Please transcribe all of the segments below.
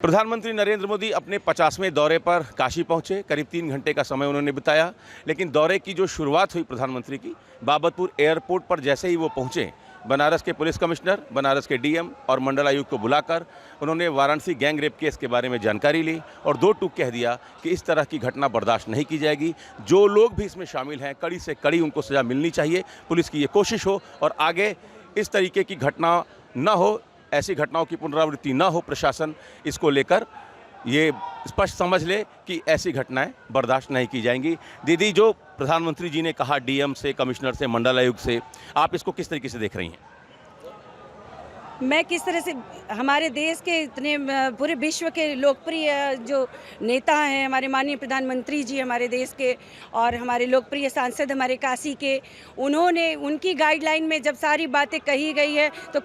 प्रधानमंत्री नरेंद्र मोदी अपने 50वें दौरे पर काशी पहुंचे। करीब 3 घंटे का समय उन्होंने बिताया, लेकिन दौरे की जो शुरुआत हुई प्रधानमंत्री की, बाबतपुर एयरपोर्ट पर जैसे ही वो पहुंचे, बनारस के पुलिस कमिश्नर, बनारस के डीएम और मंडलायुक्त को बुलाकर उन्होंने वाराणसी गैंग रेप केस के बारे में जानकारी ली और 2 टूक कह दिया कि इस तरह की घटना बर्दाश्त नहीं की जाएगी। जो लोग भी इसमें शामिल हैं, कड़ी से कड़ी उनको सज़ा मिलनी चाहिए। पुलिस की ये कोशिश हो और आगे इस तरीके की घटना न हो, ऐसी घटनाओं की पुनरावृत्ति न हो। प्रशासन इसको लेकर ये स्पष्ट समझ ले कि ऐसी घटनाएं बर्दाश्त नहीं की जाएंगी। दीदी, जो प्रधानमंत्री जी ने कहा डीएम से, कमिश्नर से, मंडलायुक्त से, आप इसको किस तरीके से देख रही हैं? मैं किस तरह से हमारे देश के इतने पूरे विश्व के लोकप्रिय जो नेता हैं, हमारे माननीय प्रधानमंत्री जी हमारे देश के, और हमारे लोकप्रिय सांसद हमारे काशी के, उन्होंने उनकी गाइडलाइन में जब सारी बातें कही गई है तो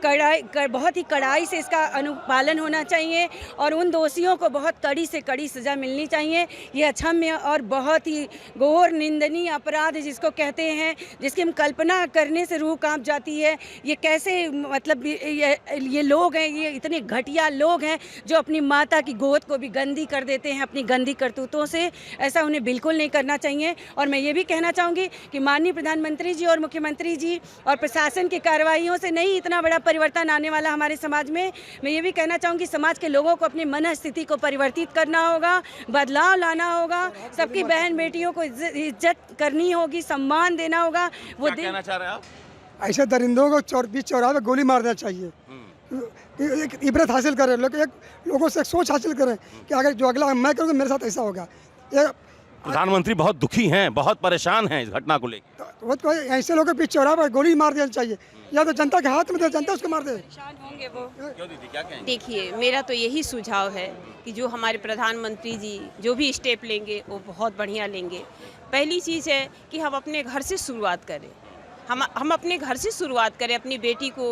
बहुत ही कड़ाई से इसका अनुपालन होना चाहिए और उन दोषियों को बहुत कड़ी से कड़ी सज़ा मिलनी चाहिए। ये अक्षम्य और बहुत ही घोर निंदनीय अपराध जिसको कहते हैं, जिसकी हम कल्पना करने से रूह कांप जाती है। ये कैसे, मतलब ये लोग हैं, ये इतने घटिया लोग हैं जो अपनी माता की गोद को भी गंदी कर देते हैं अपनी गंदी करतूतों से। ऐसा उन्हें बिल्कुल नहीं करना चाहिए। और मैं ये भी कहना चाहूँगी कि माननीय प्रधानमंत्री जी और मुख्यमंत्री जी और प्रशासन की कार्रवाइयों से नहीं इतना बड़ा परिवर्तन आने वाला हमारे समाज में। मैं ये भी कहना चाहूँगी समाज के लोगों को अपनी मन स्थिति को परिवर्तित करना होगा, बदलाव लाना होगा, सबकी बहन बेटियों को इज्जत करनी होगी, सम्मान देना होगा। वो कहना चाह रहे हैं आप? ऐसे दरिंदों को बीच चौराहे में गोली मार देना चाहिए। एक इबरत हासिल करें लोगों से एक सोच हासिल करें कि अगर जो अगला मैं करूँगा मेरे साथ ऐसा होगा। प्रधानमंत्री बहुत दुखी हैं, बहुत परेशान हैं इस घटना को लेकर। तो ऐसे लोगों के बीच चौराहे पर गोली मार देना चाहिए, या तो जनता के हाथ में दे, जनता उसको मार दे। होंगे वो। क्यों दीदी, क्या कहेंगे? देखिए, मेरा तो यही सुझाव है कि जो हमारे प्रधानमंत्री जी जो भी स्टेप लेंगे वो बहुत बढ़िया लेंगे। पहली चीज़ है कि हम अपने घर से शुरुआत करें। हम अपने घर से शुरुआत करें। अपनी बेटी को,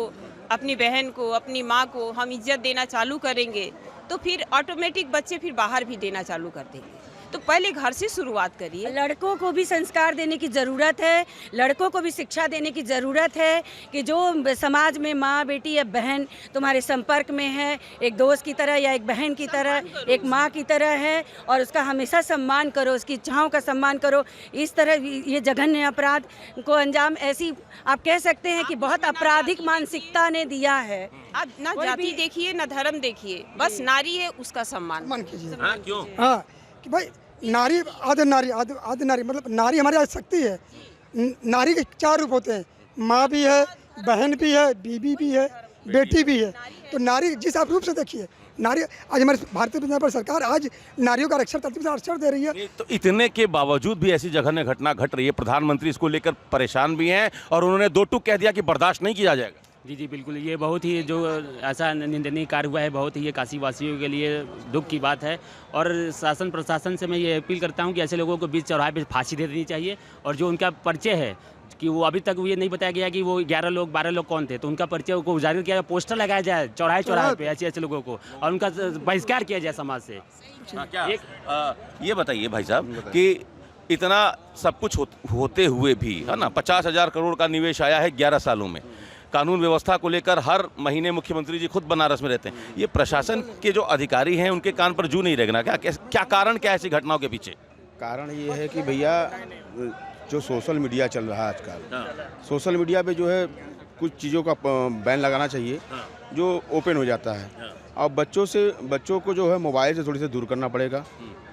अपनी बहन को, अपनी माँ को हम इज्जत देना चालू करेंगे तो फिर ऑटोमेटिक बच्चे फिर बाहर भी देना चालू कर देंगे। तो पहले घर से शुरुआत करिए। लड़कों को भी संस्कार देने की ज़रूरत है, लड़कों को भी शिक्षा देने की ज़रूरत है कि जो समाज में माँ, बेटी या बहन तुम्हारे संपर्क में है, एक दोस्त की तरह या एक बहन की तरह, एक माँ की तरह है, और उसका हमेशा सम्मान करो, उसकी इच्छाओं का सम्मान करो। इस तरह ये जघन्य अपराध को अंजाम ऐसी आप कह सकते हैं कि बहुत आपराधिक मानसिकता ने दिया है। आप ना जाति देखिए ना धर्म देखिए, बस नारी है उसका सम्मान कीजिए। क्यों? हाँ, कि भाई नारी आदि नारी मतलब नारी हमारी आज शक्ति है। नारी के 4 रूप होते हैं, माँ भी है, बहन भी है, बीबी भी है, बेटी भी है। तो नारी जिस आप रूप से देखिए, नारी आज हमारे भारतीय जनता सरकार आज नारियों का आरक्षण 33% आरक्षण दे रही है। तो इतने के बावजूद भी ऐसी जघन्य घटना घट रही है। प्रधानमंत्री इसको लेकर परेशान भी हैं और उन्होंने 2 टूक कह दिया कि बर्दाश्त नहीं किया जाएगा। जी बिल्कुल, ये बहुत ही जो ऐसा निंदनीय कार्य हुआ है, बहुत ही ये काशी वासियों के लिए दुख की बात है। और शासन प्रशासन से मैं ये अपील करता हूँ कि ऐसे लोगों को बीच चौराहे पे फांसी दे देनी चाहिए। और जो उनका परिचय है कि वो अभी तक ये नहीं बताया गया कि वो 12 लोग कौन थे, तो उनका परिचय को उजागर किया जाए, पोस्टर लगाया जाए चौराहे पे ऐसे लोगों को, और उनका बहिष्कार किया जाए समाज से। ये बताइए भाई साहब कि इतना सब कुछ होते हुए भी, है ना, 50,000 करोड़ का निवेश आया है 11 सालों में। कानून व्यवस्था को लेकर हर महीने मुख्यमंत्री जी खुद बनारस में रहते हैं। ये प्रशासन के जो अधिकारी हैं उनके कान पर जू नहीं लगना क्या कारण क्या है ऐसी घटनाओं के पीछे? कारण ये है कि भैया जो सोशल मीडिया चल रहा है आजकल, सोशल मीडिया पे जो है कुछ चीज़ों का बैन लगाना चाहिए जो ओपन हो जाता है। और बच्चों को जो है मोबाइल से थोड़ी सी दूर करना पड़ेगा।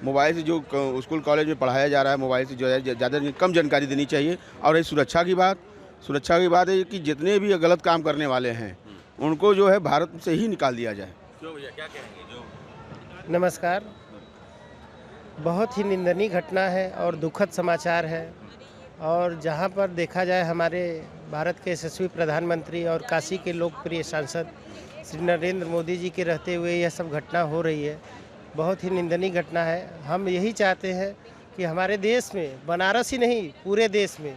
मोबाइल से जो स्कूल कॉलेज में पढ़ाया जा रहा है, मोबाइल से जो है ज़्यादा कम जानकारी देनी चाहिए। और ये सुरक्षा की बात है कि जितने भी गलत काम करने वाले हैं उनको जो है भारत से ही निकाल दिया जाए। क्यों भैया, क्या कहेंगे? नमस्कार। बहुत ही निंदनीय घटना है और दुखद समाचार है। और जहां पर देखा जाए, हमारे भारत के यशस्वी प्रधानमंत्री और काशी के लोकप्रिय सांसद श्री नरेंद्र मोदी जी के रहते हुए यह सब घटना हो रही है। बहुत ही निंदनीय घटना है। हम यही चाहते हैं कि हमारे देश में, बनारस ही नहीं पूरे देश में,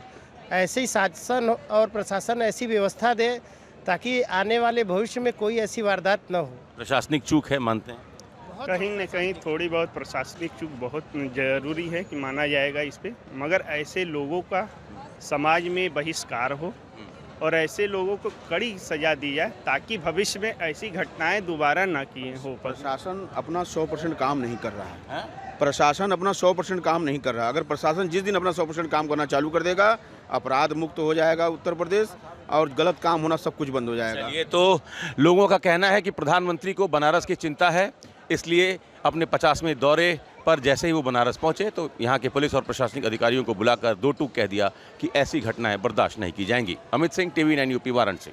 ऐसे ही शासन और प्रशासन ऐसी व्यवस्था दे ताकि आने वाले भविष्य में कोई ऐसी वारदात न हो। प्रशासनिक चूक है, मानते हैं? कहीं न कहीं थोड़ी बहुत प्रशासनिक चूक बहुत ज़रूरी है कि माना जाएगा इस पे, मगर ऐसे लोगों का समाज में बहिष्कार हो और ऐसे लोगों को कड़ी सजा दी जाए ताकि भविष्य में ऐसी घटनाएं दोबारा ना किए हो। प्रशासन अपना 100% काम नहीं कर रहा है। प्रशासन अपना 100% काम नहीं कर रहा। अगर प्रशासन जिस दिन अपना 100% काम करना चालू कर देगा, अपराध मुक्त हो जाएगा उत्तर प्रदेश और गलत काम होना सब कुछ बंद हो जाएगा। ये तो लोगों का कहना है कि प्रधानमंत्री को बनारस की चिंता है, इसलिए अपने 50वें दौरे पर जैसे ही वो बनारस पहुंचे तो यहाँ के पुलिस और प्रशासनिक अधिकारियों को बुलाकर दो टूक कह दिया कि ऐसी घटनाएं बर्दाश्त नहीं की जाएंगी। Amit Singh, TV9 UP, Varanasi.